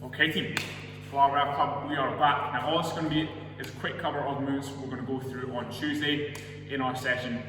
Okay team, Barbell Club, we are back. Now all it's going to be is a quick cover of moves we're going to go through on Tuesday in our session.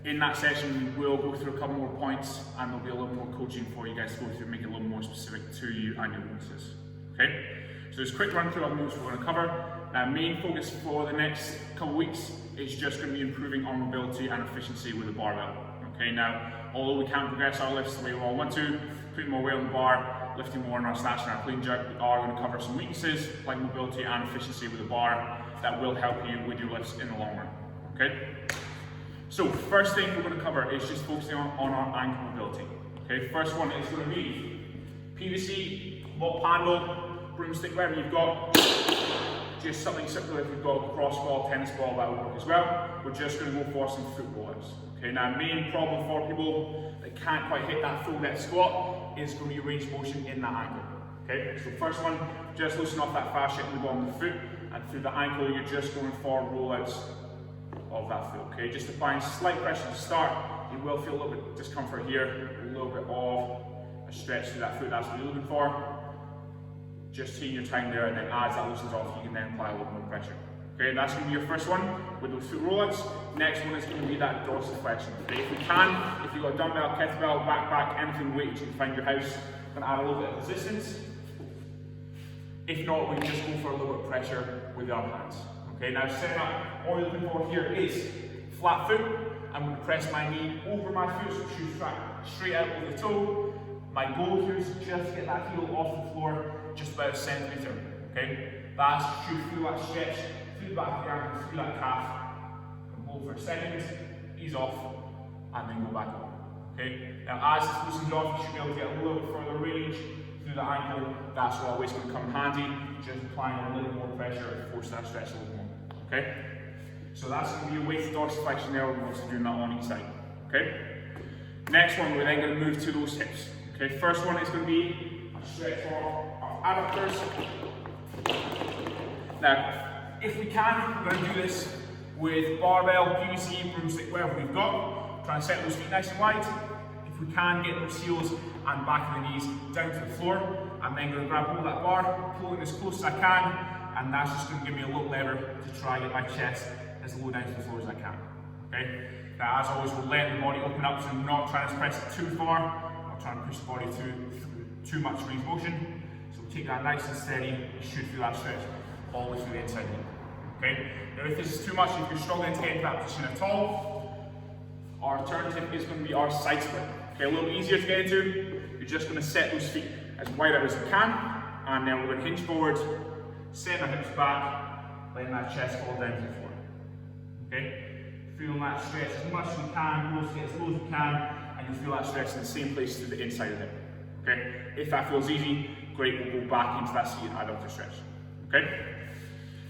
In that session we'll go through a couple more points and there'll be a little more coaching for you guys to go through, make it a little more specific to you and your weaknesses. Okay, so just a quick run through of moves we're going to cover. Now main focus for the next couple of weeks is just going to be improving our mobility and efficiency with the barbell. Okay, now although we can't progress our lifts the way we all want to, putting more weight on the bar, lifting more on our snatch and our clean jerk, we are going to cover some weaknesses like mobility and efficiency with the bar that will help you with your lifts in the long run. Okay? So first thing we're going to cover is just focusing on our ankle mobility. Okay, first one is going to be PVC, mop handle, broomstick, whatever you've got. Just something simple. If you've got a cross ball, tennis ball, that will work as well. We're just going to go for some foot roll-outs. Okay, now main problem for people that can't quite hit that full depth squat is going to be range of motion in that ankle. Okay, so first one, just loosen off that fascia in the bottom of the foot, and through the ankle you're just going for roll-outs of that foot. Okay, just applying slight pressure to start. You will feel a little bit of discomfort here, a little bit of a stretch through that foot. That's what you're looking for. Just taking your time there, and then as that loosens off, you can then apply a little more pressure. Okay, that's going to be your first one with those foot rollouts. Next one is going to be that dorsiflexion. Okay, if you can, if you've got a dumbbell, kettlebell, backpack, anything weight you can find in your house, going to add a little bit of resistance. If not, we can just go for a little bit of pressure with the other hands. Okay, now setting up, all you're looking for here is flat foot. I'm going to press my knee over my foot, so shoe straight out with the toe. My goal here is just to get that heel off the floor just about a centimetre. Okay, that's should feel that stretch through the back of the ankle, through that calf. And hold for a second, ease off, and then go back on. Okay, now as this loosens off, you should be able to get a little bit further range through the ankle. That's always going to come in handy, just applying a little more pressure to force that stretch a little more. Okay, so that's going to be a weighted dorsiflexion there. We're also doing that on each side. Okay, next one, we're then going to move to those hips. Okay, first one is going to be a stretch for our adductors. Now, if we can, we're going to do this with barbell, PVC, broomstick, whatever we've got. Try and set those feet nice and wide. If we can, get those heels and back of the knees down to the floor. I'm then going to grab hold of that bar, pull it as close as I can, and that's just going to give me a little lever to try and get my chest as low down to the floor as I can. Okay? Now, as always, we'll let the body open up, so I'm not trying to press it too far. Trying to push the body too much range of motion. So take that nice and steady. You should feel that stretch all the way through the inside knee. Okay? Now if this is too much, if you're struggling to get into that position at all, our alternative is going to be our side split. Okay, a little bit easier to get into. You're just going to set those feet as wide out as you can, and then we're going to hinge forward, set our hips back, letting that chest fall down to the floor. Okay? Feeling that stretch as much as you can, close to get as low as you can. And you feel that stretch in the same place to the inside of it. Okay? If that feels easy, great, we'll go back into that seated adductor stretch. Okay?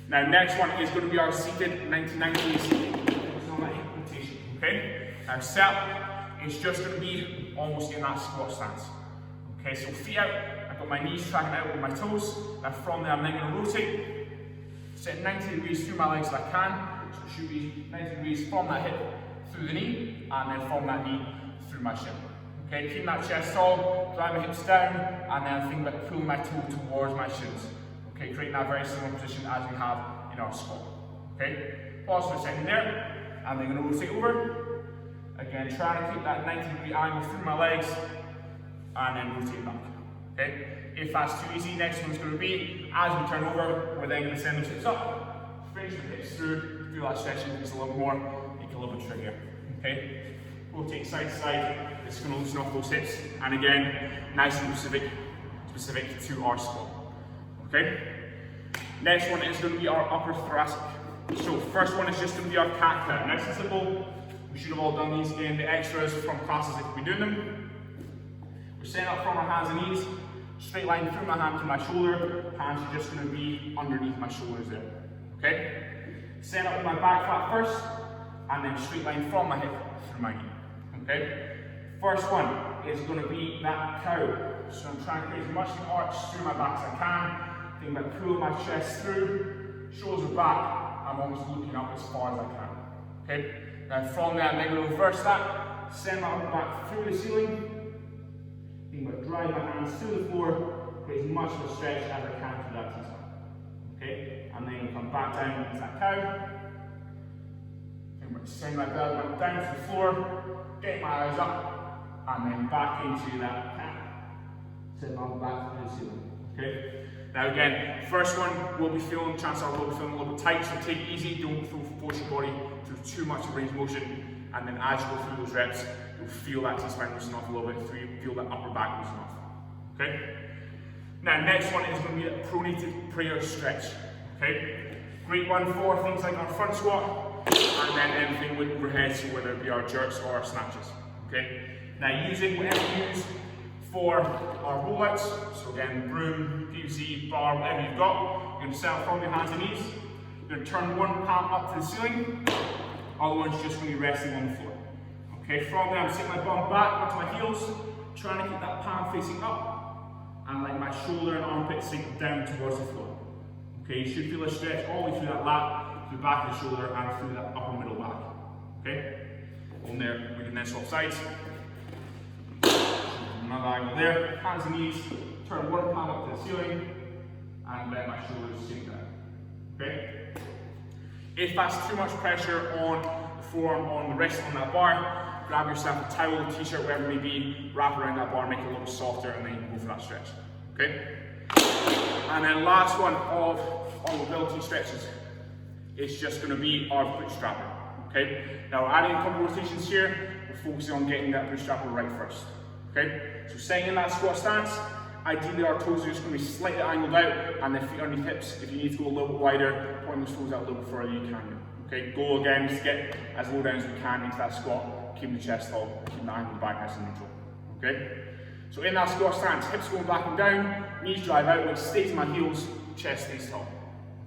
Now, next one is going to be our seated 90-90s. Focus on that hip rotation. Okay? Now, set is just going to be almost in that squat stance. Okay, so feet out, I've got my knees tracking out with my toes. Now, from there, I'm then going to rotate, set 90 degrees through my legs if I can. So it should be 90 degrees from that hip through the knee, and then from that knee through my shin. Okay, keep that chest tall, drive my hips down, and then think about pulling my toe towards my shins. Okay, creating that very similar position as we have in our squat. Okay, pause for a second there, and then going to rotate over. Again, trying to keep that 90-degree angle through my legs, and then rotate back. Okay, if that's too easy, next one's going to be, as we turn over, we're then going to send those hips up, finish the hips through, feel that stretching just a little more, make it a little bit trickier. Okay. Rotate side to side, it's going to loosen off those hips, and again, nice and specific to our squat. Okay? Next one is going to be our upper thoracic. So first one is just going to be our cat cow. Nice and simple. We should have all done these in the extras from classes if we're doing them. We're setting up from our hands and knees, straight line through my hand to my shoulder. Hands are just going to be underneath my shoulders there. Okay? Set up with my back flat first, and then straight line from my hip through my knee. Okay? First one is going to be that cow. So I'm trying to create as much of an arch through my back as I can. Think about pulling my chest through, shoulders are back. I'm almost looking up as far as I can. Okay? Now from there, I'm then going to reverse that. Send my upper back through the ceiling. Think about driving my hands to the floor. Create as much of a stretch as I can through that T-spine. Okay, and then come back down into that cow. Send my belly down to the floor, get my eyes up, and then back into that cat. Send my back to the ceiling. Okay. Now again, first one will be feeling, chances are will be feeling a little bit tight, so take it easy. Don't force your body through too much of range of motion, and then as you go through those reps, you'll feel that T-spine loosen off a little bit. Feel that upper back loosen off. Okay. Now next one is going to be a pronated prayer stretch. Okay. Great one for things like our front squat. And then anything with overhead, so whether it be our jerks or our snatches. Okay? Now using whatever you use for our rollouts, so again, broom, PVC, bar, whatever you've got, you're going to set up from your hands and knees. You're going to turn one palm up to the ceiling, other one's just going to be resting on the floor. Okay, from there I'm taking my bum back onto my heels, trying to keep that palm facing up, and let my shoulder and armpit sink down towards the floor. Okay, you should feel a stretch all the way through that lat, through the back of the shoulder and through that upper middle back. Okay? On there, we can then swap sides. Another angle there, hands and knees, turn one palm up to the ceiling, and let my shoulders sink down. Okay? If that's too much pressure on the forearm, on the wrist, on that bar, grab yourself a towel, t-shirt, whatever it may be, wrap around that bar, make it a little softer, and then you can go for that stretch. Okay? And then last one of our mobility stretches is just going to be our bootstrapper. Okay? Now we're adding a couple of rotations here, we're focusing on getting that bootstrapper right first. Okay? So staying in that squat stance, ideally our toes are just going to be slightly angled out and the feet underneath hips. If you need to go a little bit wider, point those toes out a little bit further, you can do. Okay? Goal again is to get as low down as we can into that squat, keeping the chest tall, keeping the angle of the back nice and neutral. Okay? So in that squat stance, hips going back and down, knees drive out, which stays in my heels, chest stays tall.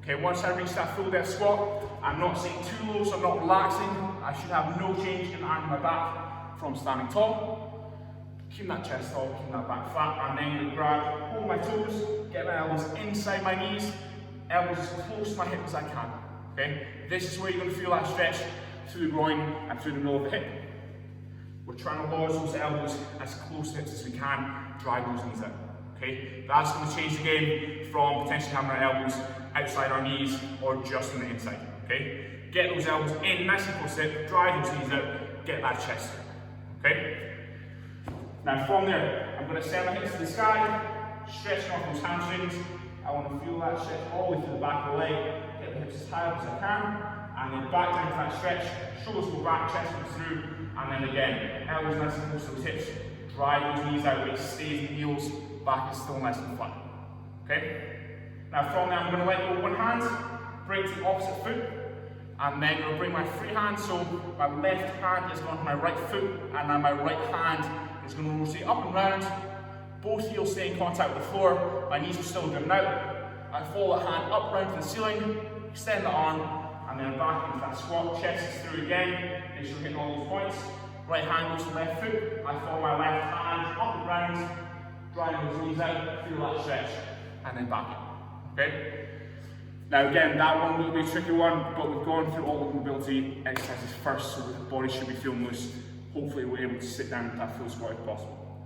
Okay, once I reach that full depth squat, I'm not sitting too low, so I'm not relaxing. I should have no change in the angle of my back from standing tall. Keep that chest tall, keep that back flat, and then I'm going to grab, hold my toes, get my elbows inside my knees, elbows as close to my hip as I can. Okay, this is where you're going to feel that stretch through the groin and through the middle of the hip. We're trying to lodge those elbows as close to hips as we can, drive those knees out. Okay, that's going to change the game from potentially having our elbows outside our knees or just on the inside. Okay, get those elbows in nice and close to hip, drive those knees out, get that chest. Okay, now from there, I'm going to send my hips to the sky, stretching off those hamstrings. I want to feel that stretch all the way through the back of the leg, get the hips as high up as I can, and then back down to that stretch, shoulders go back, chest goes through, and then again, elbows nice and close to those hips, drive those knees out, weight stays in the heels, back is still nice and flat. Okay? Now from there, I'm going to let go of one hand, break to the opposite foot, and then I'm going to bring my free hand, so my left hand is going to my right foot, and then my right hand is going to rotate up and round, both heels stay in contact with the floor, my knees are still driven out. I follow that hand up round to the ceiling, extend the arm, and then back into that squat, chest is through again, make sure we're hitting all those points. Right hand goes to left foot, I follow my left hand up and round, drive those knees out, feel that stretch, and then back in. Okay? Now again, that one will be a tricky one, but we've gone through all the mobility exercises first, so the body should be feeling loose. Hopefully we're able to sit down with that full squat if possible.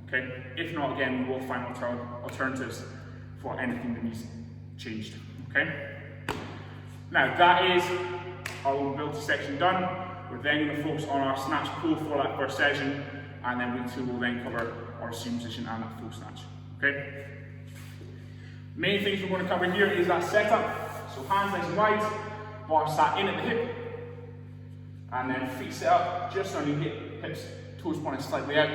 Okay? If not, again, we will find alternatives for anything that needs changed. Okay? Now that is our mobility section done. We're then going to focus on our snatch pull for that first session, and then we will then cover our seam position and that full snatch. Okay? Main things we're going to cover here is that setup. So hands nice and wide, bar sat in at the hip, and then feet set up just underneath hips, toes pointing slightly out,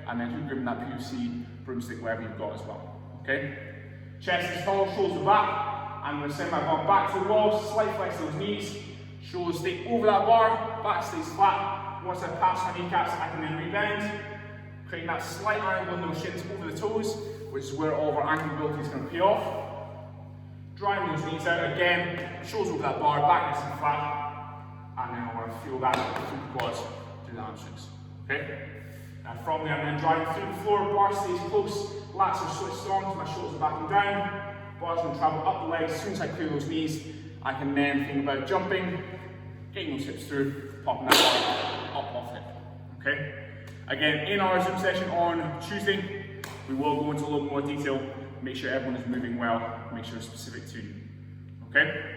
and then hook gripping that PVC broomstick wherever you've got as well. Okay? Chest is tall, shoulders are back. I'm going to send my bum back to the wall, slight flex those knees, shoulders stay over that bar, back stays flat. Once I pass my kneecaps, I can then rebound, creating that slight angle in those shins over the toes, which is where all of our ankle mobility is going to pay off. Driving those knees out again, shoulders over that bar, back nice and flat, and then I want to feel that through the quads, through the hamstrings. Okay? Now from there, I'm then driving through the floor, bar stays close, lats are switched on, my shoulders are back and down. Bar's going to travel up the legs. As soon as I clear those knees, I can then think about jumping, getting those hips through, popping that bar up off hip. Okay? Again, in our Zoom session on Tuesday, We will go into a little more detail, make sure everyone is moving well, make sure it's specific to you. Okay?